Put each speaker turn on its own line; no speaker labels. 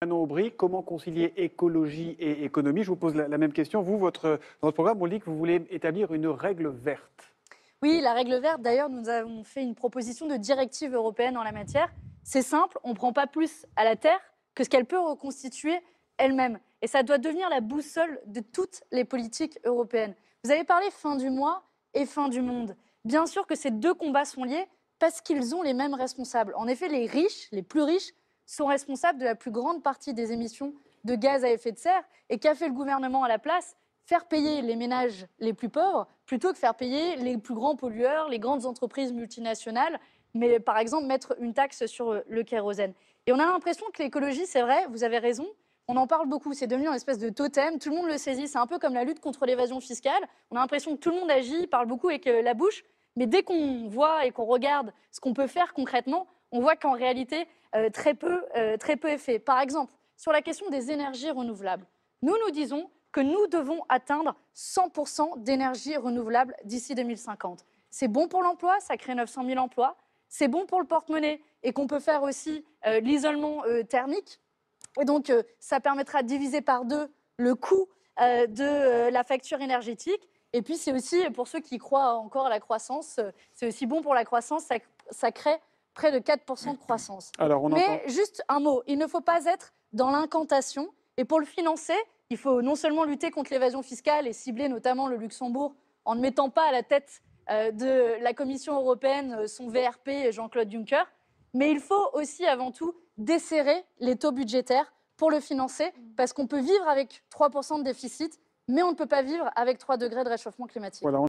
Manon Aubry, comment concilier écologie et économie? Je vous pose la même question. Vous, dans votre programme, on dit que vous voulez établir une règle verte.
Oui, la règle verte, d'ailleurs, nous avons fait une proposition de directive européenne en la matière. C'est simple, on ne prend pas plus à la Terre que ce qu'elle peut reconstituer elle-même. Et ça doit devenir la boussole de toutes les politiques européennes. Vous avez parlé fin du mois et fin du monde. Bien sûr que ces deux combats sont liés parce qu'ils ont les mêmes responsables. En effet, les riches, les plus riches, sont responsables de la plus grande partie des émissions de gaz à effet de serre. Et qu'a fait le gouvernement à la place? Faire payer les ménages les plus pauvres plutôt que faire payer les plus grands pollueurs, les grandes entreprises multinationales, mais par exemple mettre une taxe sur le kérosène. Et on a l'impression que l'écologie, c'est vrai, vous avez raison, on en parle beaucoup, c'est devenu une espèce de totem, tout le monde le saisit, c'est un peu comme la lutte contre l'évasion fiscale, on a l'impression que tout le monde agit, parle beaucoup avec la bouche, mais dès qu'on voit et qu'on regarde ce qu'on peut faire concrètement, on voit qu'en réalité, très peu est fait. Par exemple, sur la question des énergies renouvelables, nous disons que nous devons atteindre 100% d'énergie renouvelable d'ici 2050. C'est bon pour l'emploi, ça crée 900 000 emplois. C'est bon pour le porte-monnaie et qu'on peut faire aussi l'isolement thermique. Et donc, ça permettra de diviser par deux le coût de la facture énergétique. Et puis, c'est aussi, pour ceux qui croient encore à la croissance, c'est aussi bon pour la croissance, ça crée près de 4% de croissance.
Alors,
Mais juste un mot, il ne faut pas être dans l'incantation. Et pour le financer, il faut non seulement lutter contre l'évasion fiscale et cibler notamment le Luxembourg en ne mettant pas à la tête de la Commission européenne son VRP Jean-Claude Juncker, mais il faut aussi avant tout desserrer les taux budgétaires pour le financer, parce qu'on peut vivre avec 3% de déficit, mais on ne peut pas vivre avec 3 degrés de réchauffement climatique.
Voilà.